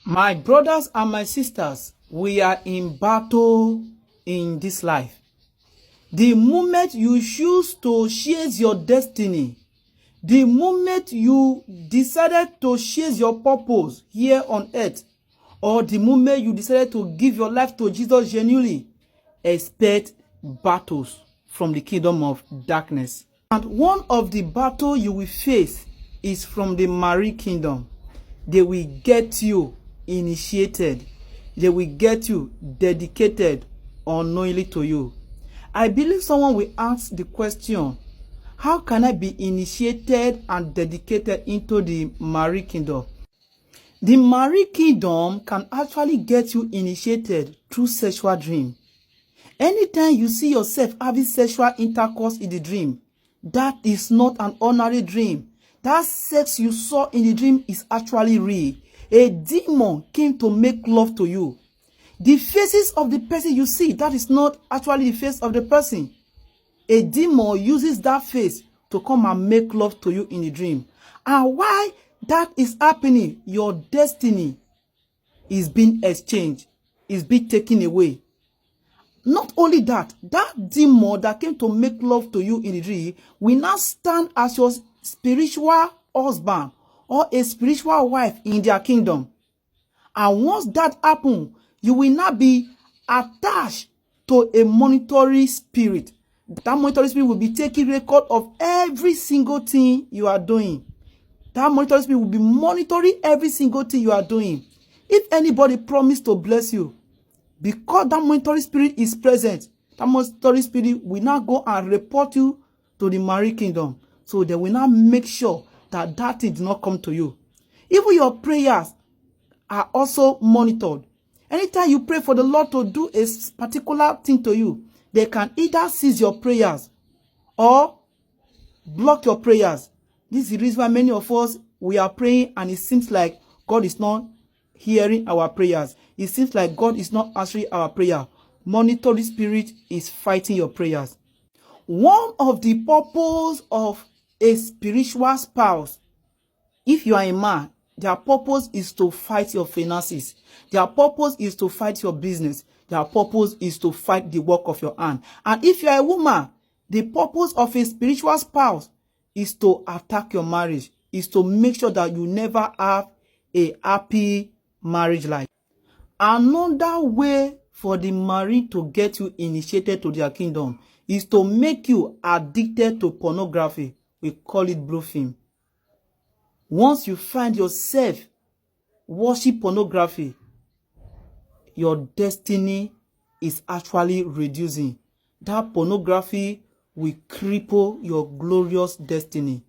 My brothers and my sisters, we are in battle in this life. The moment you choose to chase your destiny, the moment you decided to chase your purpose here on earth, or the moment you decided to give your life to Jesus genuinely, expect battles from the kingdom of darkness. And one of the battles you will face is from the marine kingdom. They will get you initiated. They will get you dedicated unknowingly to you. I believe someone will ask the question, how can I be initiated and dedicated into the marine kingdom? The marine kingdom can actually get you initiated through sexual dream. Anytime you see yourself having sexual intercourse in the dream, that is not an ordinary dream. That sex you saw in the dream is actually real. A demon came to make love to you. The faces of the person you see, that is not actually the face of the person. A demon uses that face to come and make love to you in the dream. And why that is happening, your destiny is being exchanged, is being taken away. Not only that, that demon that came to make love to you in the dream will now stand as your spiritual husband or a spiritual wife in their kingdom. And once that happens, you will not be attached to a monitoring spirit. That monitoring spirit will be taking record of every single thing you are doing. That monitoring spirit will be monitoring every single thing you are doing. If anybody promised to bless you, because that monitoring spirit is present, that monitoring spirit will now go and report you to the marine kingdom. So they will now make sure that that thing did not come to you. Even your prayers are also monitored. Anytime you pray for the Lord to do a particular thing to you, they can either seize your prayers or block your prayers. This is the reason why many of us, we are praying and it seems like God is not hearing our prayers. It seems like God is not answering our prayer. Monitoring spirit is fighting your prayers. One of the purpose of a spiritual spouse, if you are a man, their purpose is to fight your finances. Their purpose is to fight your business. Their purpose is to fight the work of your hand. And if you are a woman, the purpose of a spiritual spouse is to attack your marriage, is to make sure that you never have a happy marriage life. Another way for the marine to get you initiated to their kingdom is to make you addicted to pornography. We call it blue film. Once you find yourself watching pornography, your destiny is actually reducing. That pornography will cripple your glorious destiny.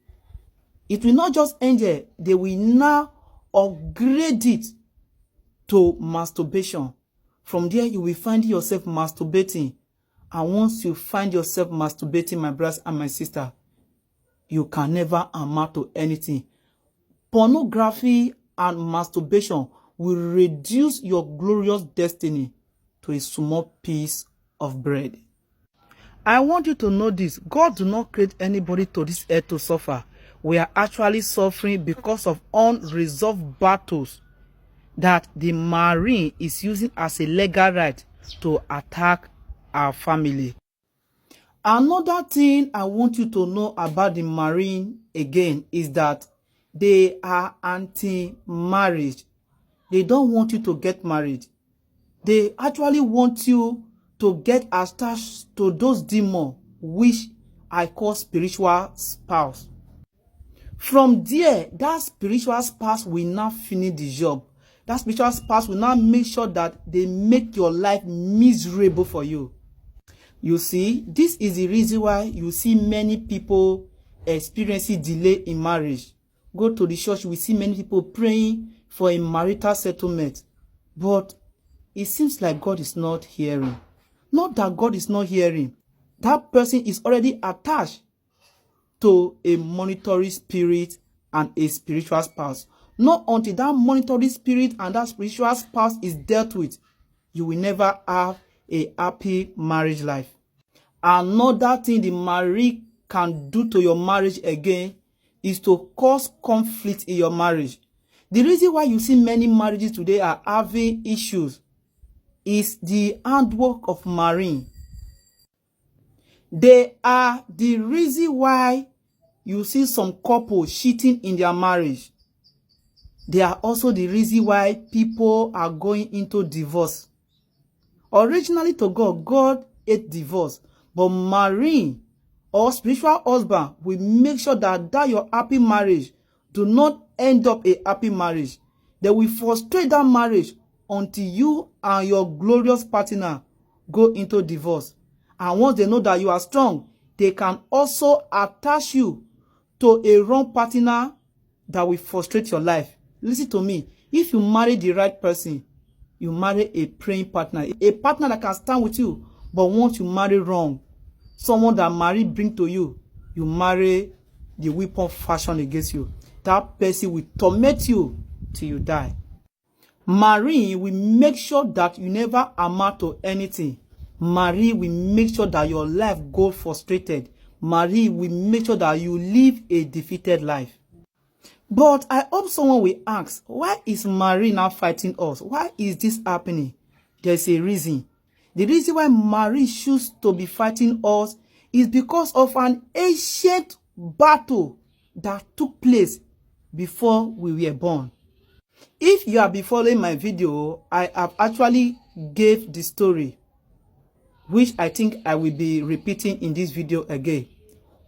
It will not just end there. They will now upgrade it to masturbation. From there, you will find yourself masturbating. And once you find yourself masturbating, my brothers and my sister, you can never amount to anything. Pornography and masturbation will reduce your glorious destiny to a small piece of bread. I want you to know this. God do not create anybody to this earth to suffer. We are actually suffering because of unresolved battles that the marine is using as a legal right to attack our family. Another thing I want you to know about the marine again is that they are anti-marriage. They don't want you to get married. They actually want you to get attached to those demons which I call spiritual spouse. From there, that spiritual spouse will now finish the job. That spiritual spouse will now make sure that they make your life miserable for you. You see, this is the reason why you see many people experiencing delay in marriage. Go to the church, we see many people praying for a marital settlement. But it seems like God is not hearing. Not that God is not hearing. That person is already attached to a monitoring spirit and a spiritual spouse. Not until that monitoring spirit and that spiritual spouse is dealt with, you will never have a happy marriage life. Another thing the marriage can do to your marriage again is to cause conflict in your marriage. The reason why you see many marriages today are having issues is the handwork of marine. They are the reason why you see some couples cheating in their marriage. They are also the reason why people are going into divorce. Originally to God, God hate divorce. But marine or spiritual husband will make sure that your happy marriage do not end up a happy marriage. They will frustrate that marriage until you and your glorious partner go into divorce. And once they know that you are strong, they can also attach you to a wrong partner that will frustrate your life. Listen to me. If you marry the right person, you marry a praying partner, a partner that can stand with you. But once you marry wrong, someone that marry bring to you, you marry the weapon fashioned against you. That person will torment you till you die. Marry will make sure that you never amount to anything. Marry will make sure that your life goes frustrated. Marry will make sure that you live a defeated life. But I hope someone will ask, why is Marie now fighting us? Why is this happening? There's a reason. The reason why Marie chooses to be fighting us is because of an ancient battle that took place before we were born. If you have been following my video, I have actually gave the story, which I think I will be repeating in this video again.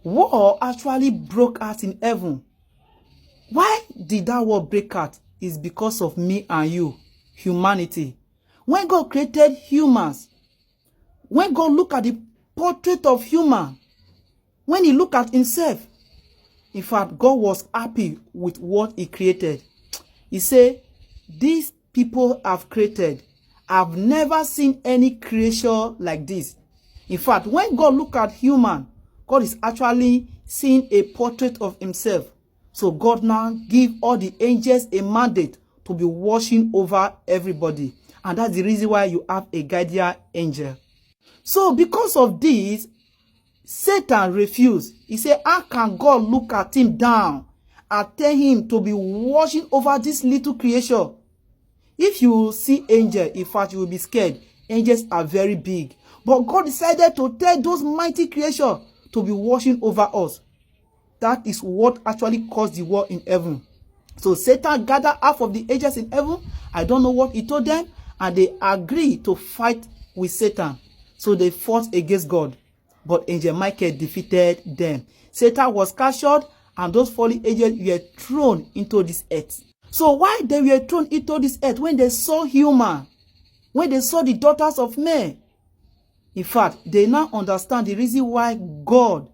War actually broke out in heaven. Why did that war break out? Is because of me and you, humanity. When God created humans, when God looked at the portrait of human, when he looked at himself, in fact, God was happy with what he created. He said, these people have created, I've never seen any creation like this. In fact, when God looked at human, God is actually seeing a portrait of himself. So God now give all the angels a mandate to be watching over everybody. And that's the reason why you have a guardian angel. So because of this, Satan refused. He said, how can God look at him down and tell him to be watching over this little creation? If you see angel, in fact, you will be scared. Angels are very big. But God decided to tell those mighty creation to be watching over us. That is what actually caused the war in heaven. So Satan gathered half of the angels in heaven. I don't know what he told them. And they agreed to fight with Satan. So they fought against God. But Angel Michael defeated them. Satan was captured and those fallen angels were thrown into this earth. So why they were thrown into this earth? When they saw human, when they saw the daughters of men, in fact, they now understand the reason why God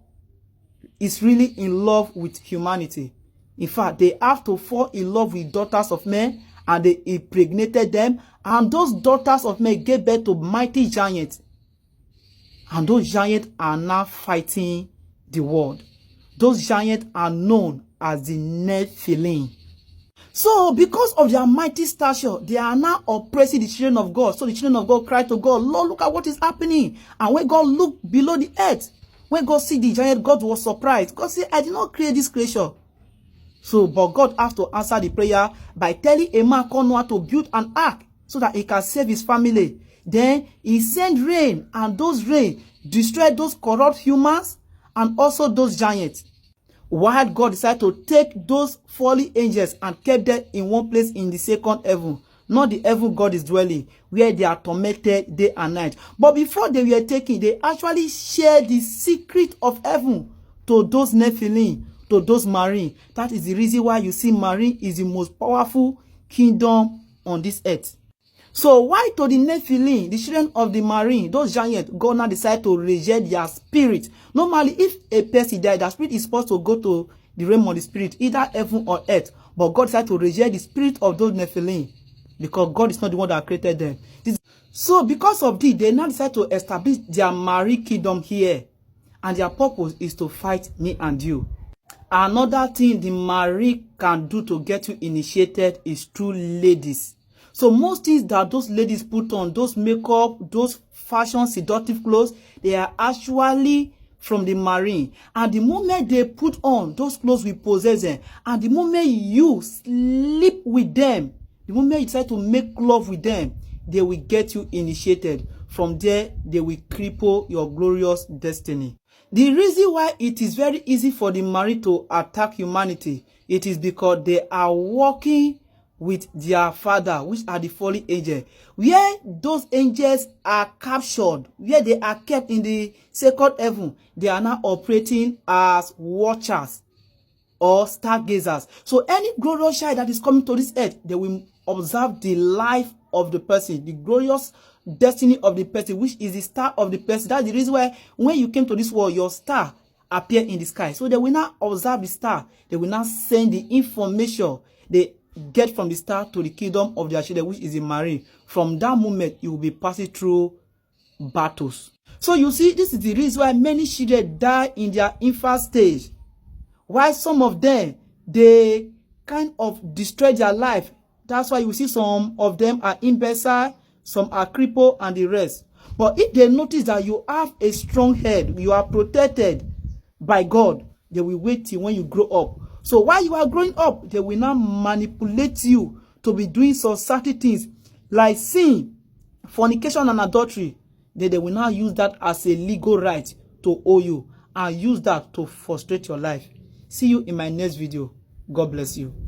is really in love with humanity. In fact, they have to fall in love with daughters of men, and they impregnated them, and those daughters of men gave birth to mighty giants. And those giants are now fighting the world. Those giants are known as the Nephilim. So, because of their mighty stature, they are now oppressing the children of God. So the children of God cried to God, Lord, look at what is happening. And when God looked below the earth, when God see the giant, God was surprised. God said, I did not create this creation. So, but God has to answer the prayer by telling a man called Noah to build an ark so that he can save his family. Then he sent rain, and those rain destroyed those corrupt humans and also those giants. While God decided to take those fallen angels and kept them in one place in the second heaven, not the heaven God is dwelling, where they are tormented day and night. But before they were taken, they actually shared the secret of heaven to those Nephilim, to those marine. That is the reason why you see marine is the most powerful kingdom on this earth. So why to the Nephilim, the children of the marine, those giants, God now decide to reject their spirit. Normally, if a person died, the spirit is supposed to go to the realm of the spirit, either heaven or earth. But God decided to reject the spirit of those Nephilim because God is not the one that created them. So because of this, they now decide to establish their marine kingdom here. And their purpose is to fight me and you. Another thing the marine can do to get you initiated is through ladies. So most things that those ladies put on, those makeup, those fashion seductive clothes, they are actually from the marine, and the moment they put on those clothes will possess them, and the moment you sleep with them, the moment you decide to make love with them, they will get you initiated. From there, they will cripple your glorious destiny. The reason why it is very easy for the marine to attack humanity, it is because they are working with their father, which are the fallen angels. Where those angels are captured, where they are kept in the sacred heaven, they are now operating as watchers or stargazers. So any glorious child that is coming to this earth, they will observe the life of the person, the glorious destiny of the person, which is the star of the person. That's the reason why when you came to this world, your star appeared in the sky. So they will now observe the star. They will now send the information they get from the star to the kingdom of their children, which is the marine. From that moment, you will be passing through battles. So you see, this is the reason why many children die in their infant stage, while some of them, they kind of destroy their life. That's why you see some of them are imbecile, some are crippled, and the rest. But if they notice that you have a strong head, you are protected by God, they will wait till when you grow up. So while you are growing up, they will now manipulate you to be doing some certain things like sin, fornication, and adultery. Then they will now use that as a legal right to owe you and use that to frustrate your life. See you in my next video. God bless you.